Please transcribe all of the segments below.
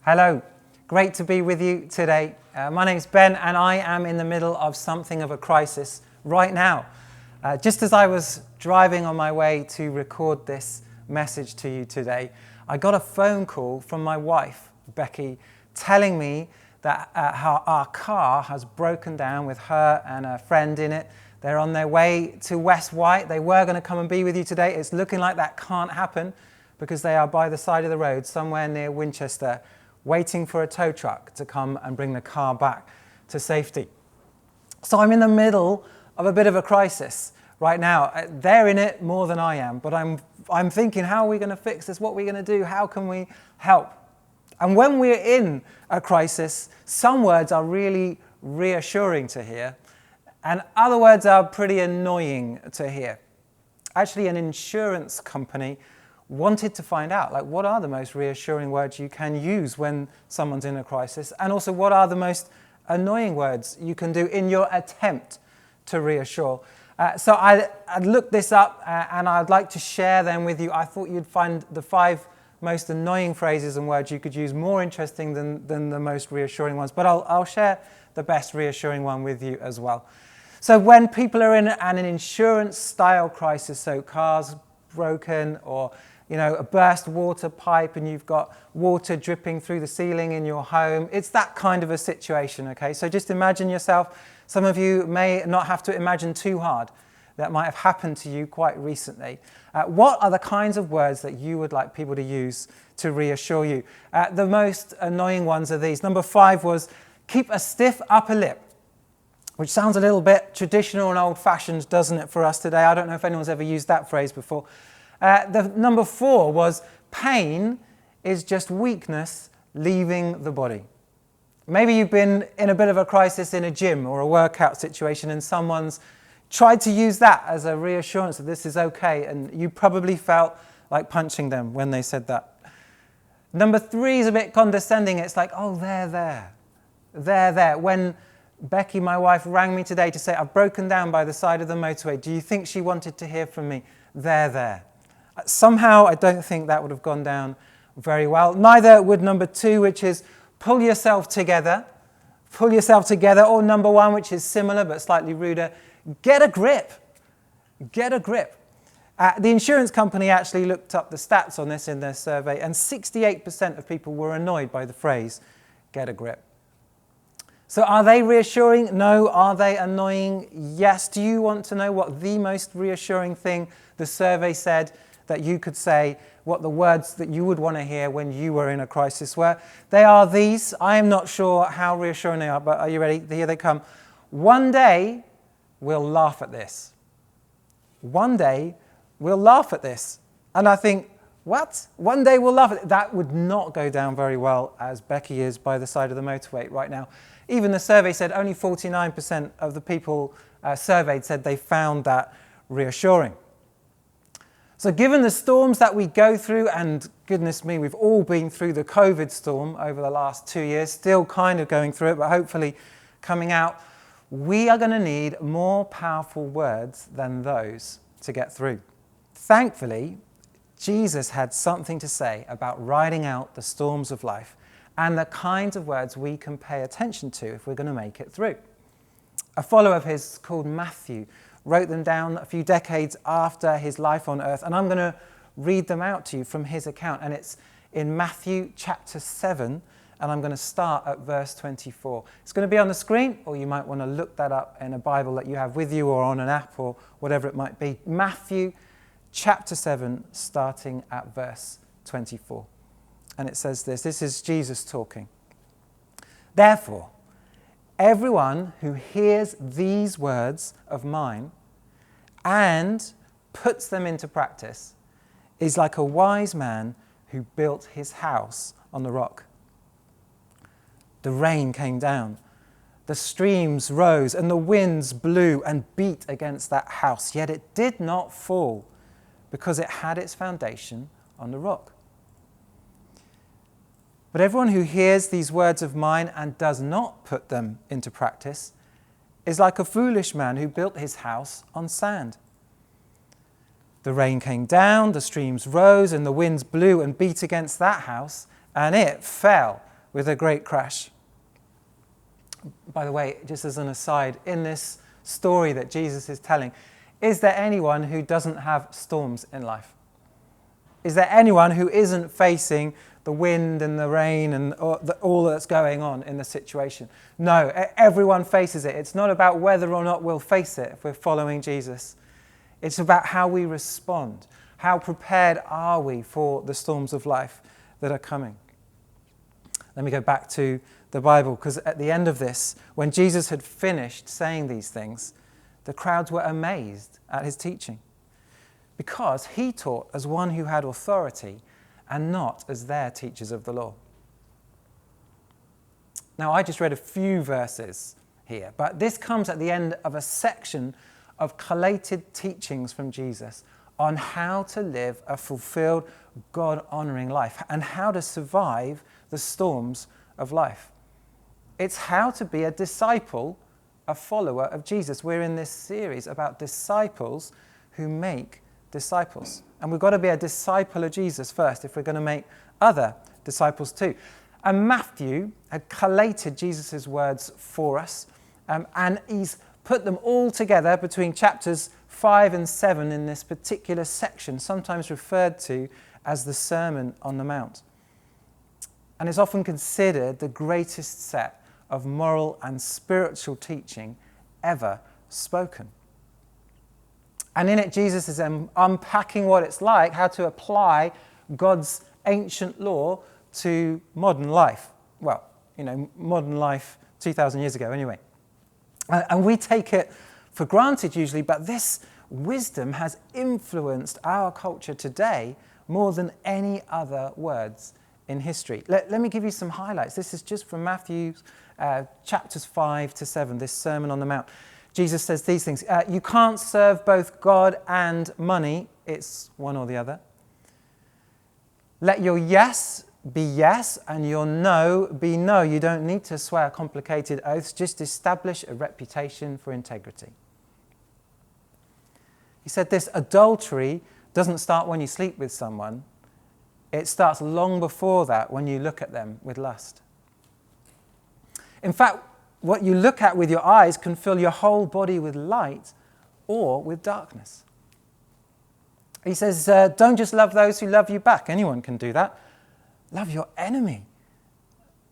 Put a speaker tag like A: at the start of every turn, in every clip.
A: Hello, great to be with you today. My name's Ben and I am in the middle of something of a crisis right now. Just as I was driving on my way to record this message to you today, I got a phone call from my wife, Becky, telling me that our car has broken down with her and a friend in it. They're on their way to West Wight. They were going to come and be with you today. It's looking like that can't happen because they are by the side of the road somewhere near Winchester, waiting for a tow truck to come and bring the car back to safety. So I'm in the middle of a bit of a crisis right now. They're in it more than I am, but I'm thinking, how are we going to fix this? What are we going to do? How can we help? And when we're in a crisis, some words are really reassuring to hear, and other words are pretty annoying to hear. Actually, an insurance company wanted to find out, what are the most reassuring words you can use when someone's in a crisis, and also what are the most annoying words you can do in your attempt to reassure. So I looked this up and I'd like to share them with you. I thought you'd find the 5 most annoying phrases and words you could use more interesting than the most reassuring ones, but I'll share the best reassuring one with you as well. So when people are in an insurance style crisis, so cars broken or a burst water pipe and you've got water dripping through the ceiling in your home. It's that kind of a situation, okay? So just imagine yourself. Some of you may not have to imagine too hard. That might have happened to you quite recently. What are the kinds of words that you would like people to use to reassure you? The most annoying ones are these. Number 5 was, keep a stiff upper lip, which sounds a little bit traditional and old-fashioned, doesn't it, for us today? I don't know if anyone's ever used that phrase before. The number 4 was, pain is just weakness leaving the body. Maybe you've been in a bit of a crisis in a gym or a workout situation and someone's tried to use that as a reassurance that this is okay, and you probably felt like punching them when they said that. Number 3 is a bit condescending. It's like, oh, they're there. When Becky, my wife, rang me today to say, I've broken down by the side of the motorway, do you think she wanted to hear from me? They're there. Somehow, I don't think that would have gone down very well. Neither would number 2, which is pull yourself together. Pull yourself together. Or number 1, which is similar but slightly ruder, get a grip. Get a grip. The insurance company actually looked up the stats on this in their survey, and 68% of people were annoyed by the phrase, get a grip. So are they reassuring? No. Are they annoying? Yes. Do you want to know what the most reassuring thing the survey said that you could say, what the words that you would want to hear when you were in a crisis were? They are these. I am not sure how reassuring they are, but are you ready? Here they come. One day, we'll laugh at this. One day, we'll laugh at this. And I think, what? One day we'll laugh at it? That would not go down very well as Becky is by the side of the motorway right now. Even the survey said only 49% of the people surveyed said they found that reassuring. So given the storms that we go through, and goodness me, we've all been through the COVID storm over the last 2 years, still kind of going through it, but hopefully coming out, we are going to need more powerful words than those to get through. Thankfully, Jesus had something to say about riding out the storms of life and the kinds of words we can pay attention to if we're going to make it through. A follower of his called Matthew wrote them down a few decades after his life on earth, and I'm going to read them out to you from his account, and it's in Matthew chapter 7, and I'm going to start at verse 24. It's going to be on the screen, or you might want to look that up in a Bible that you have with you or on an app or whatever it might be. Matthew chapter 7, starting at verse 24. And it says this. This is Jesus talking. Therefore, everyone who hears these words of mine and puts them into practice is like a wise man who built his house on the rock. The rain came down, the streams rose, and the winds blew and beat against that house. Yet it did not fall because it had its foundation on the rock. But everyone who hears these words of mine and does not put them into practice is like a foolish man who built his house on sand. The rain came down, the streams rose, and the winds blew and beat against that house, and it fell. with a great crash. By the way, just as an aside, in this story that Jesus is telling, is there anyone who doesn't have storms in life? Is there anyone who isn't facing the wind and the rain and all that's going on in the situation? No, everyone faces it. It's not about whether or not we'll face it if we're following Jesus. It's about how we respond. How prepared are we for the storms of life that are coming? Let me go back to the Bible, because at the end of this, when Jesus had finished saying these things, the crowds were amazed at his teaching, because he taught as one who had authority and not as their teachers of the law. Now, I just read a few verses here, but this comes at the end of a section of collated teachings from Jesus on how to live a fulfilled, God-honoring life and how to survive the storms of life. It's how to be a disciple, a follower of Jesus. We're in this series about disciples who make disciples. And we've got to be a disciple of Jesus first if we're going to make other disciples too. And Matthew had collated Jesus' words for us, and he's put them all together between chapters 5 and 7 in this particular section, sometimes referred to as the Sermon on the Mount. And it's often considered the greatest set of moral and spiritual teaching ever spoken. And in it, Jesus is unpacking what it's like, how to apply God's ancient law to modern life. Well, modern life 2,000 years ago anyway. And we take it for granted usually, but this wisdom has influenced our culture today more than any other words in history. Let me give you some highlights. This is just from Matthew chapters 5 to 7, this Sermon on the Mount. Jesus says these things. You can't serve both God and money. It's one or the other. Let your yes be yes and your no be no. You don't need to swear complicated oaths. Just establish a reputation for integrity. He said this: adultery doesn't start when you sleep with someone. It starts long before that when you look at them with lust. In fact, what you look at with your eyes can fill your whole body with light or with darkness. He says, don't just love those who love you back. Anyone can do that. Love your enemy.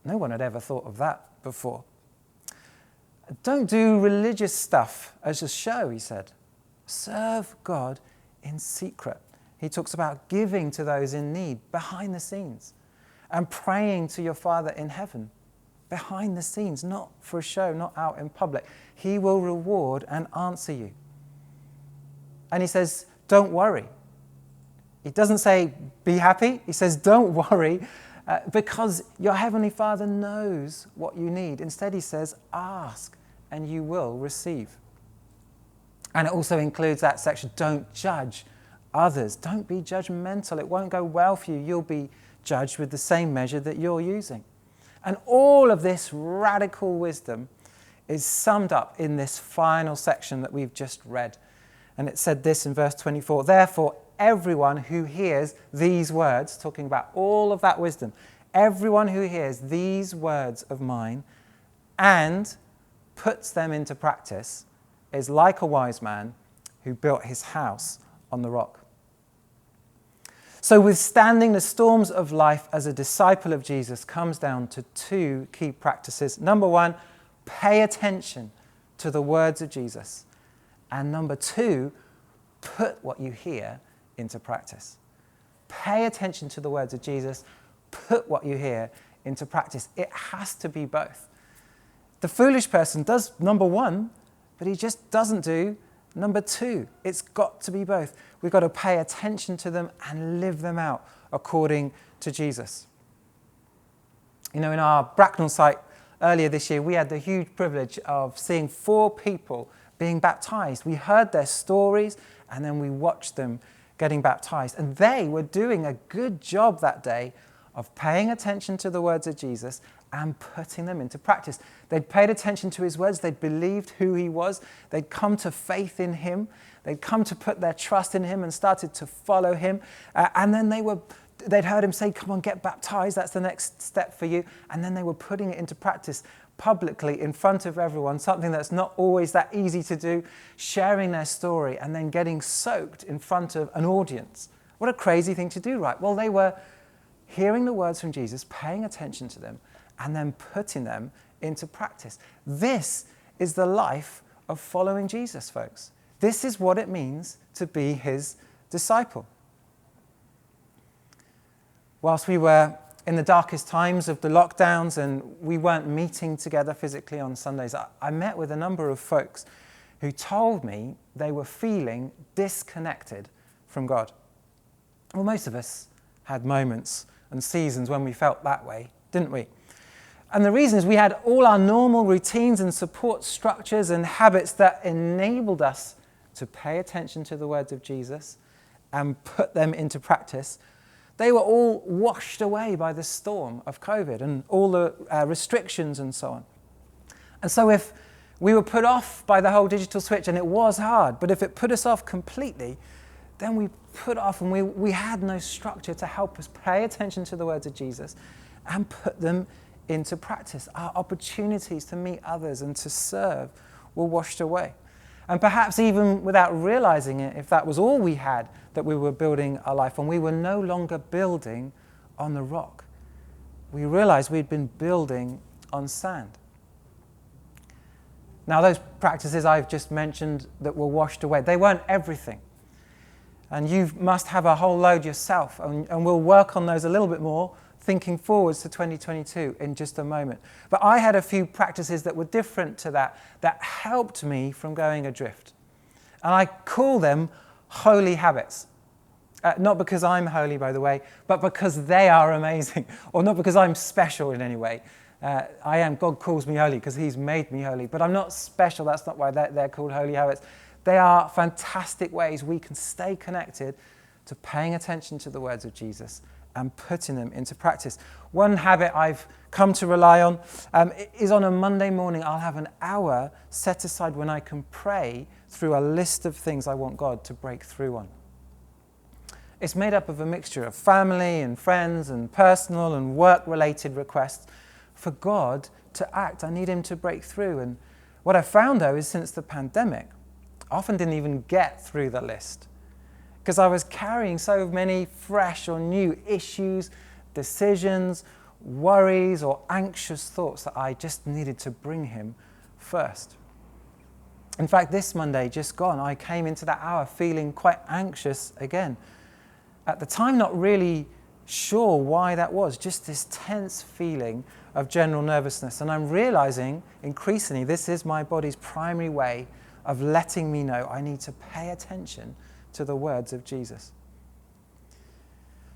A: No one had ever thought of that before. Don't do religious stuff as a show, he said. Serve God in secret. He talks about giving to those in need behind the scenes and praying to your Father in heaven behind the scenes, not for a show, not out in public. He will reward and answer you. And he says, don't worry. He doesn't say, be happy. He says, don't worry, because your Heavenly Father knows what you need. Instead, he says, ask and you will receive. And it also includes that section, don't judge others. Don't be judgmental. It won't go well for you. You'll be judged with the same measure that you're using. And all of this radical wisdom is summed up in this final section that we've just read. And it said this in verse 24, therefore, everyone who hears these words, talking about all of that wisdom, everyone who hears these words of mine and puts them into practice is like a wise man who built his house on the rock. So withstanding the storms of life as a disciple of Jesus comes down to two key practices. Number one, pay attention to the words of Jesus. And number two, put what you hear into practice. Pay attention to the words of Jesus. Put what you hear into practice. It has to be both. The foolish person does number one, but he just doesn't do number two. It's got to be both. We've got to pay attention to them and live them out according to Jesus. In our Bracknell site earlier this year, we had the huge privilege of seeing 4 people being baptized. We heard their stories and then we watched them getting baptized. And they were doing a good job that day of paying attention to the words of Jesus and putting them into practice. They'd paid attention to his words. They'd believed who he was. They'd come to faith in him. They'd come to put their trust in him and started to follow him. And then they were they'd heard him say, come on, get baptized, that's the next step for you. And then they were putting it into practice publicly in front of everyone, something that's not always that easy to do, sharing their story and then getting soaked in front of an audience. What a crazy thing to do, right? Well, they were hearing the words from Jesus, paying attention to them, and then putting them into practice. This is the life of following Jesus, folks. This is what it means to be his disciple. Whilst we were in the darkest times of the lockdowns and we weren't meeting together physically on Sundays, I met with a number of folks who told me they were feeling disconnected from God. Well, most of us had moments and seasons when we felt that way, didn't we? And the reason is we had all our normal routines and support structures and habits that enabled us to pay attention to the words of Jesus and put them into practice. They were all washed away by the storm of COVID and all the restrictions and so on. And so if we were put off by the whole digital switch, and it was hard, but if it put us off completely, then we put off and we had no structure to help us pay attention to the words of Jesus and put them into practice. Our opportunities to meet others and to serve were washed away. And perhaps even without realizing it, if that was all we had, that we were building our life on, we were no longer building on the rock. We realized we'd been building on sand. Now, those practices I've just mentioned that were washed away, they weren't everything. And you must have a whole load yourself, and we'll work on those a little bit more, thinking forwards to 2022 in just a moment. But I had a few practices that were different to that helped me from going adrift. And I call them holy habits. Not because I'm holy, by the way, but because they are amazing, or not because I'm special in any way. I am. God calls me holy because he's made me holy, but I'm not special. That's not why they're called holy habits. They are fantastic ways we can stay connected to paying attention to the words of Jesus and putting them into practice. One habit I've come to rely on is on a Monday morning, I'll have an hour set aside when I can pray through a list of things I want God to break through on. It's made up of a mixture of family and friends and personal and work-related requests for God to act. I need him to break through. And what I found, though, is since the pandemic, I often didn't even get through the list because I was carrying so many fresh or new issues, decisions, worries, or anxious thoughts that I just needed to bring him first. In fact, this Monday just gone, I came into that hour feeling quite anxious again. At the time, not really sure why that was, just this tense feeling of general nervousness. And I'm realizing increasingly this is my body's primary way of letting me know I need to pay attention to the words of Jesus.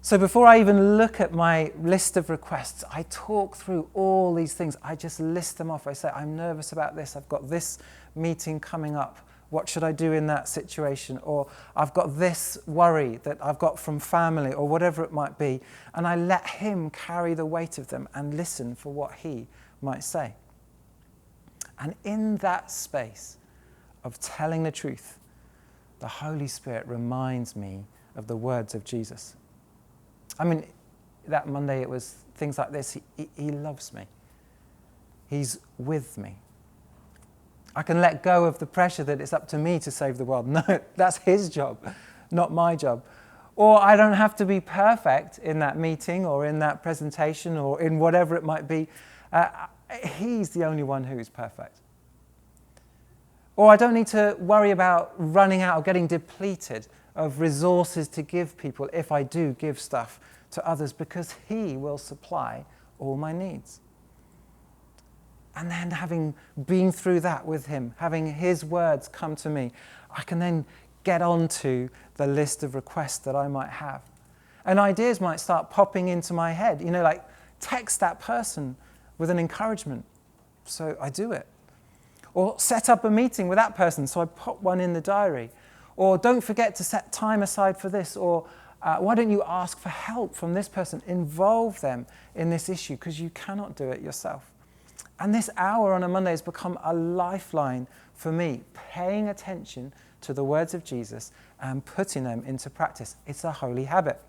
A: So before I even look at my list of requests, I talk through all these things. I just list them off. I say, I'm nervous about this. I've got this meeting coming up. What should I do in that situation? Or I've got this worry that I've got from family or whatever it might be. And I let him carry the weight of them and listen for what he might say. And in that space of telling the truth, the Holy Spirit reminds me of the words of Jesus. I mean, that Monday it was things like this. He loves me. He's with me. I can let go of the pressure that it's up to me to save the world. No, that's his job, not my job. Or I don't have to be perfect in that meeting or in that presentation or in whatever it might be. He's the only one who is perfect. Or I don't need to worry about running out or getting depleted of resources to give people if I do give stuff to others, because he will supply all my needs. And then having been through that with him, having his words come to me, I can then get onto the list of requests that I might have. And ideas might start popping into my head, like text that person with an encouragement. So I do it. Or set up a meeting with that person, so I pop one in the diary. Or don't forget to set time aside for this. Or why don't you ask for help from this person? Involve them in this issue because you cannot do it yourself. And this hour on a Monday has become a lifeline for me, paying attention to the words of Jesus and putting them into practice. It's a holy habit.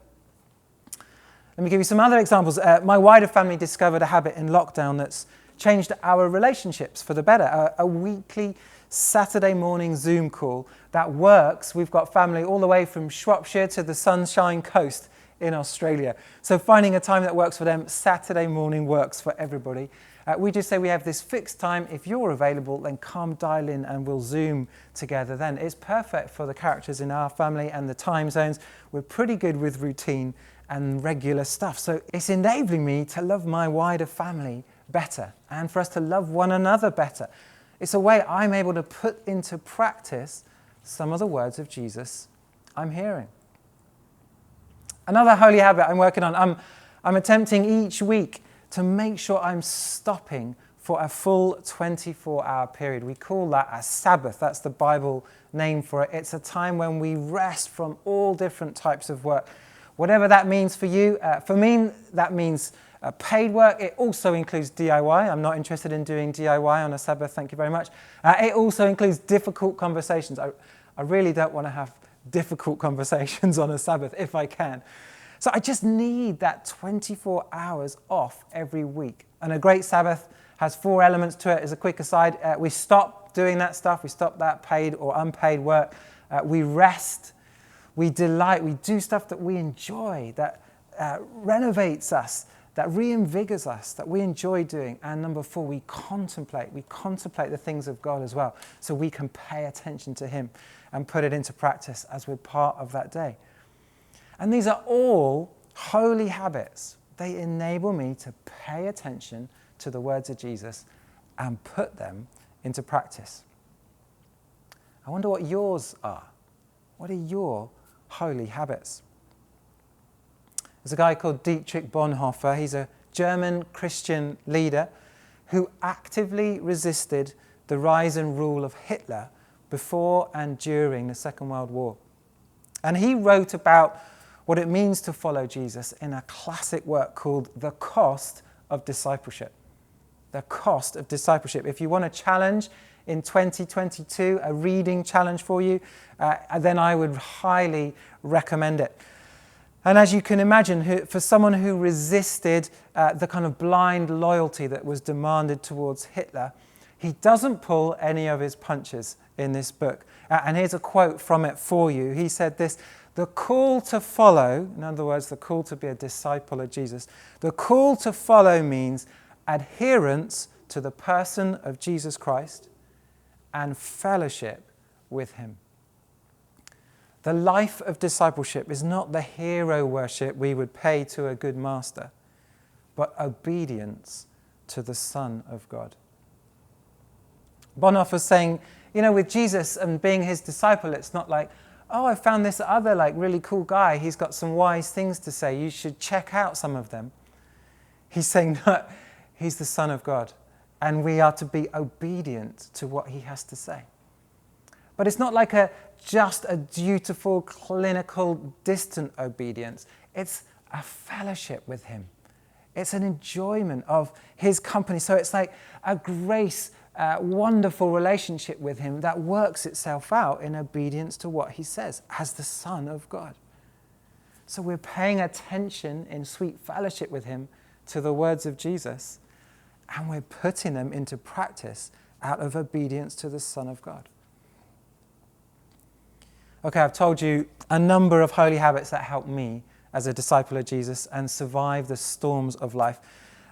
A: Let me give you some other examples. My wider family discovered a habit in lockdown that's changed our relationships for the better. A weekly Saturday morning Zoom call that works. We've got family all the way from Shropshire to the Sunshine Coast in Australia. So finding a time that works for them, Saturday morning works for everybody. We just say we have this fixed time. If you're available, then come dial in and we'll Zoom together then. It's perfect for the characters in our family and the time zones. We're pretty good with routine and regular stuff. So it's enabling me to love my wider family better and for us to love one another better. It's a way I'm able to put into practice some of the words of Jesus I'm hearing. Another holy habit I'm working on, I'm attempting each week to make sure I'm stopping for a full 24-hour period. We call that a Sabbath. That's the Bible name for it. It's a time when we rest from all different types of work. Whatever that means for you. For me, that means paid work. It also includes DIY. I'm not interested in doing DIY on a Sabbath, thank you very much. It also includes difficult conversations. I really don't want to have difficult conversations on a Sabbath if I can. So I just need that 24 hours off every week. And a great Sabbath has 4 elements to it. As a quick aside, we stop doing that stuff. We stop that paid or unpaid work. We rest. We delight. We do stuff that we enjoy, that renovates us, that reinvigorates us, that we enjoy doing. And number 4, we contemplate. We contemplate the things of God as well, so we can pay attention to Him and put it into practice as we're part of that day. And these are all holy habits. They enable me to pay attention to the words of Jesus and put them into practice. I wonder what yours are. What are your holy habits? There's a guy called Dietrich Bonhoeffer. He's a German Christian leader who actively resisted the rise and rule of Hitler before and during the Second World War. And he wrote about what it means to follow Jesus in a classic work called The Cost of Discipleship. The Cost of Discipleship. If you want a challenge in 2022, a reading challenge for you, then I would highly recommend it. And as you can imagine, for someone who resisted the kind of blind loyalty that was demanded towards Hitler, he doesn't pull any of his punches in this book. And here's a quote from it for you. He said this: "The call to follow," in other words, the call to be a disciple of Jesus, "the call to follow means adherence to the person of Jesus Christ and fellowship with Him." The life of discipleship is not the hero worship we would pay to a good master, but obedience to the Son of God. Bonhoeffer's saying, with Jesus and being His disciple, it's not like, oh, I found this other really cool guy. He's got some wise things to say. You should check out some of them. He's saying, no, He's the Son of God, and we are to be obedient to what He has to say. But it's not like just a dutiful, clinical, distant obedience. It's a fellowship with Him. It's an enjoyment of His company. So it's like a grace, wonderful relationship with Him that works itself out in obedience to what He says as the Son of God. So we're paying attention in sweet fellowship with Him to the words of Jesus, and we're putting them into practice out of obedience to the Son of God. Okay, I've told you a number of holy habits that help me as a disciple of Jesus and survive the storms of life.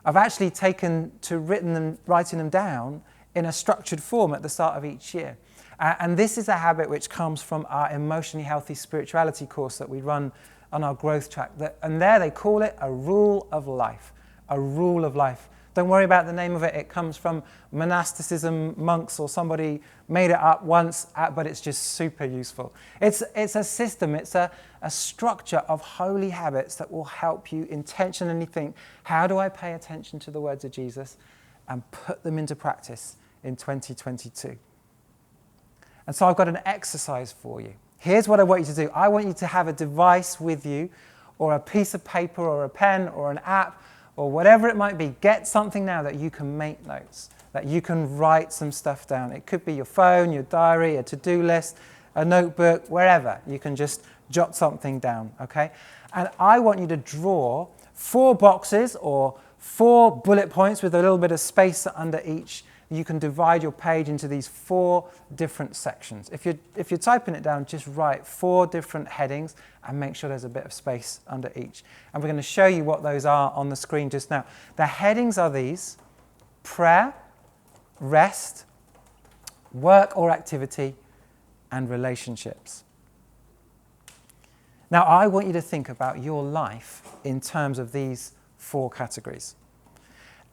A: I've actually taken to writing them down in a structured form at the start of each year. And this is a habit which comes from our emotionally healthy spirituality course that we run on our growth track. And there they call it a rule of life. A rule of life. Don't worry about the name of it. It comes from monasticism, monks, or somebody made it up once, but it's just super useful. It's a system, it's a structure of holy habits that will help you intentionally think, how do I pay attention to the words of Jesus and put them into practice in 2022? And so I've got an exercise for you. Here's what I want you to do. I want you to have a device with you, or a piece of paper, or a pen, or an app, or whatever it might be. Get something now that you can make notes, that you can write some stuff down. It could be your phone, your diary, a to-do list, a notebook, wherever. You can just jot something down, okay? And I want you to draw 4 boxes or 4 bullet points with a little bit of space under each. You can divide your page into these 4 different sections. If you're typing it down, just write 4 different headings and make sure there's a bit of space under each. And we're going to show you what those are on the screen just now. The headings are these: prayer, rest, work or activity, and relationships. Now, I want you to think about your life in terms of these 4 categories.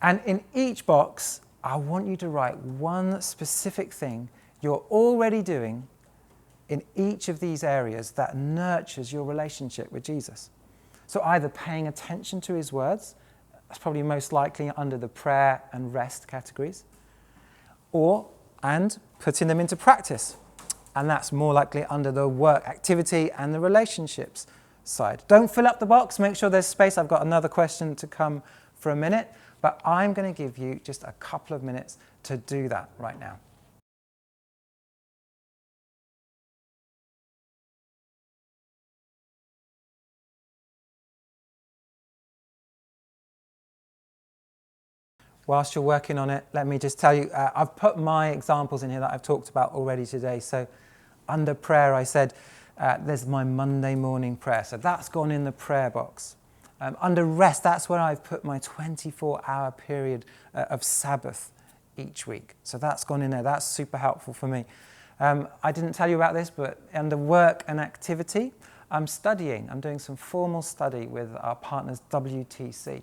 A: And in each box, I want you to write one specific thing you're already doing in each of these areas that nurtures your relationship with Jesus. So either paying attention to his words, that's probably most likely under the prayer and rest categories, and putting them into practice. And that's more likely under the work, activity, and the relationships side. Don't fill up the box, make sure there's space. I've got another question to come for a minute, but I'm going to give you just a couple of minutes to do that right now. Whilst you're working on it, let me just tell you, I've put my examples in here that I've talked about already today. So under prayer, I said, there's my Monday morning prayer. So that's gone in the prayer box. Under rest, that's where I've put my 24-hour period of Sabbath each week. So that's gone in there. That's super helpful for me. I didn't tell you about this, but under work and activity, I'm studying. I'm doing some formal study with our partners, WTC.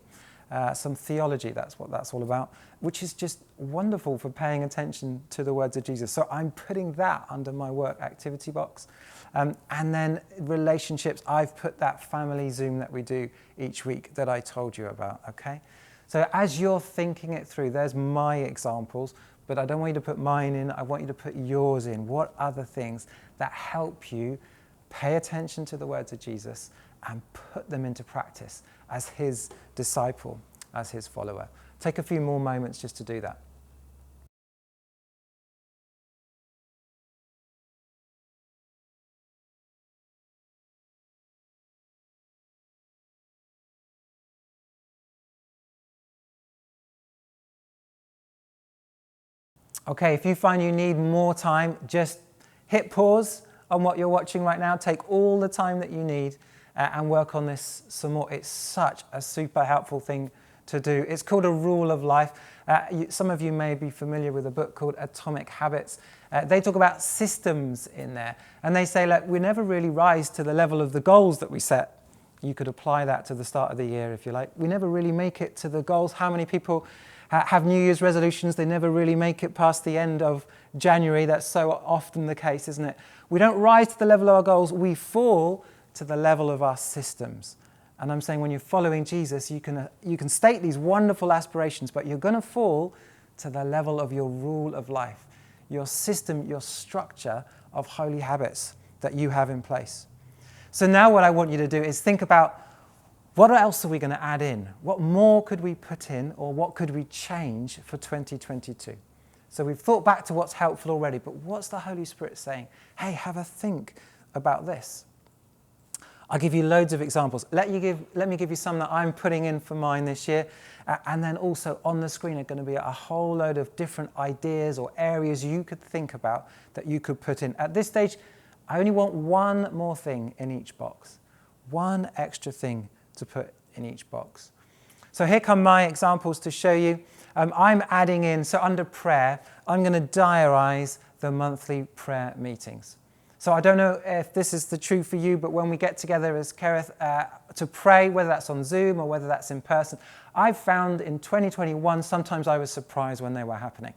A: Some theology, that's what that's all about, which is just wonderful for paying attention to the words of Jesus. So I'm putting that under my work activity box. And then relationships, I've put that family Zoom that we do each week that I told you about, okay? So as you're thinking it through, there's my examples, but I don't want you to put mine in, I want you to put yours in. What other things that help you pay attention to the words of Jesus and put them into practice as his disciple, as his follower? Take a few more moments just to do that. Okay, if you find you need more time, just hit pause on what you're watching right now. Take all the time that you need and work on this some more. It's such a super helpful thing to do. It's called a rule of life. Some of you may be familiar with a book called Atomic Habits. They talk about systems in there. And they say, look, we never really rise to the level of the goals that we set. You could apply that to the start of the year if you like. We never really make it to the goals. How many people have New Year's resolutions? They never really make it past the end of January. That's so often the case, isn't it? We don't rise to the level of our goals. We fall to the level of our systems. And I'm saying when you're following Jesus, you can state these wonderful aspirations, but you're going to fall to the level of your rule of life, your system, your structure of holy habits that you have in place. So now what I want you to do is think about, what else are we going to add in? What more could we put in, or what could we change for 2022? So we've thought back to what's helpful already, but what's the Holy Spirit saying? Hey, have a think about this. I'll give you loads of examples. Let me give you some that I'm putting in for mine this year. And then also on the screen are going to be a whole load of different ideas or areas you could think about that you could put in. At this stage, I only want one more thing in each box. One extra thing to put in each box. So here come my examples to show you. I'm adding in, so under prayer, I'm going to diarise the monthly prayer meetings. So I don't know if this is the truth for you, but when we get together as Kerith to pray, whether that's on Zoom or whether that's in person, I've found in 2021, sometimes I was surprised when they were happening.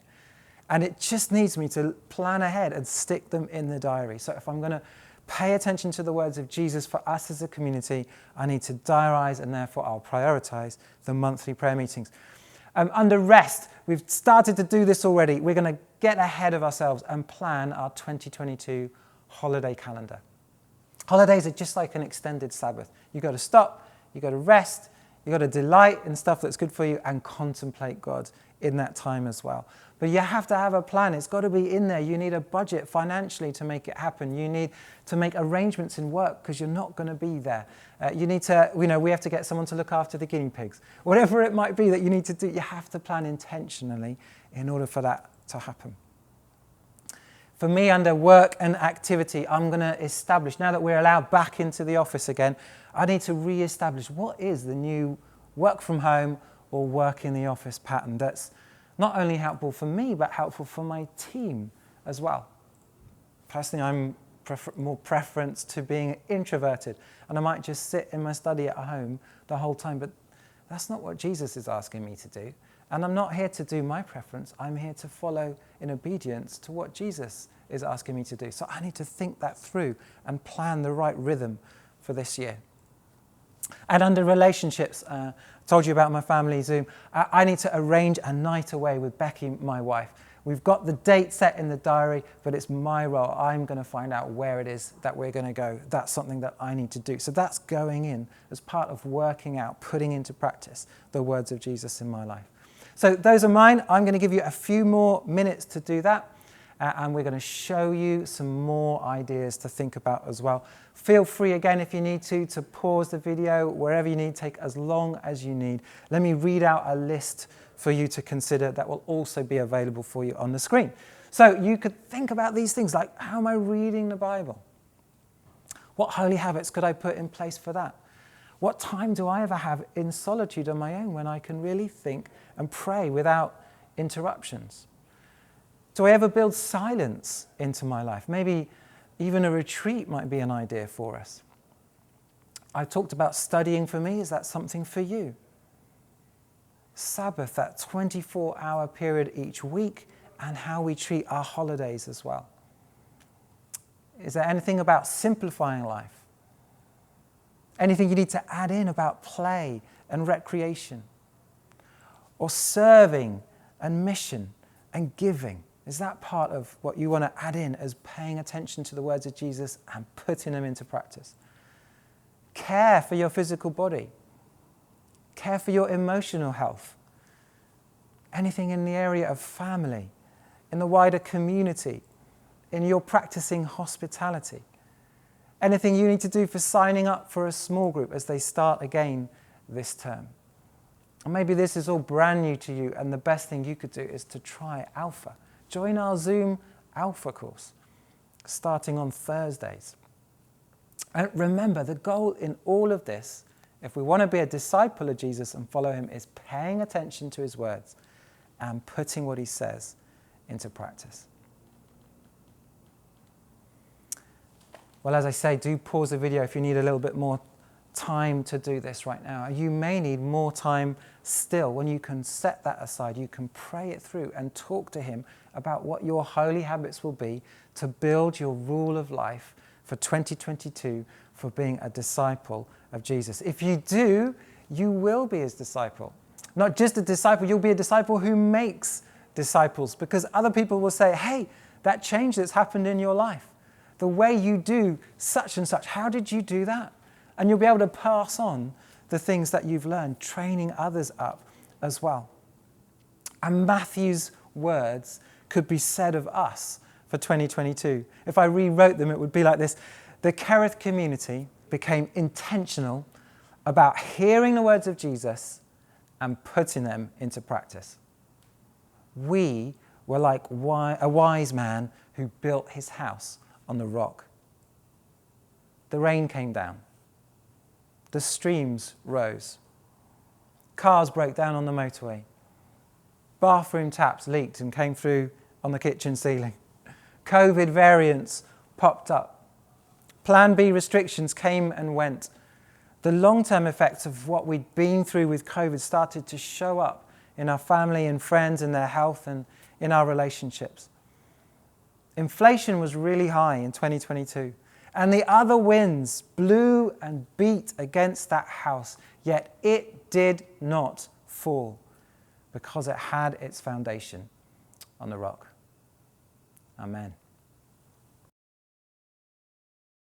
A: And it just needs me to plan ahead and stick them in the diary. So if I'm going to pay attention to the words of Jesus for us as a community, I need to diarise, and therefore I'll prioritise the monthly prayer meetings. Under rest, we've started to do this already. We're going to get ahead of ourselves and plan our 2022 holiday calendar. Holidays are just like an extended Sabbath. You've got to stop, you've got to rest, you've got to delight in stuff that's good for you and contemplate God in that time as well. But you have to have a plan. It's got to be in there. You need a budget financially to make it happen. You need to make arrangements in work because you're not going to be there. You need to, we have to get someone to look after the guinea pigs. Whatever it might be that you need to do, you have to plan intentionally in order for that to happen. For me, under work and activity, I'm going to establish, now that we're allowed back into the office again, I need to re-establish what is the new work from home or work in the office pattern that's not only helpful for me, but helpful for my team as well. Personally, I'm more preference to being introverted, and I might just sit in my study at home the whole time, but that's not what Jesus is asking me to do. And I'm not here to do my preference. I'm here to follow in obedience to what Jesus is asking me to do. So I need to think that through and plan the right rhythm for this year. And under relationships, I told you about my family Zoom. I need to arrange a night away with Becky, my wife. We've got the date set in the diary, but it's my role. I'm going to find out where it is that we're going to go. That's something that I need to do. So that's going in as part of working out, putting into practice the words of Jesus in my life. So those are mine. I'm going to give you a few more minutes to do that. And we're going to show you some more ideas to think about as well. Feel free again if you need to pause the video wherever you need, take as long as you need. Let me read out a list for you to consider that will also be available for you on the screen. So you could think about these things like, how am I reading the Bible? What holy habits could I put in place for that? What time do I ever have in solitude on my own when I can really think and pray without interruptions? Do I ever build silence into my life? Maybe even a retreat might be an idea for us. I talked about studying for me. Is that something for you? Sabbath, that 24-hour period each week, and how we treat our holidays as well. Is there anything about simplifying life? Anything you need to add in about play and recreation? Or serving and mission and giving? Is that part of what you want to add in as paying attention to the words of Jesus and putting them into practice? Care for your physical body. Care for your emotional health. Anything in the area of family, in the wider community, in your practicing hospitality. Anything you need to do for signing up for a small group as they start again this term. And maybe this is all brand new to you, and the best thing you could do is to try Alpha. Join our Zoom Alpha course, starting on Thursdays. And remember, the goal in all of this, if we want to be a disciple of Jesus and follow him, is paying attention to his words and putting what he says into practice. Well, as I say, do pause the video if you need a little bit more time to do this right now. You may need more time still. When you can set that aside, you can pray it through and talk to him about what your holy habits will be to build your rule of life for 2022 for being a disciple of Jesus. If you do, you will be his disciple. Not just a disciple, you'll be a disciple who makes disciples, because other people will say, hey, that change that's happened in your life, the way you do such and such, how did you do that? And you'll be able to pass on the things that you've learned, training others up as well. And Matthew's words could be said of us for 2022. If I rewrote them, it would be like this. The Kerith community became intentional about hearing the words of Jesus and putting them into practice. We were like a wise man who built his house on the rock. The rain came down. The streams rose. Cars broke down on the motorway. Bathroom taps leaked and came through on the kitchen ceiling. COVID variants popped up. Plan B restrictions came and went. The long-term effects of what we'd been through with COVID started to show up in our family and friends, in their health and in our relationships. Inflation was really high in 2022. And the other winds blew and beat against that house, yet it did not fall because it had its foundation on the rock. Amen.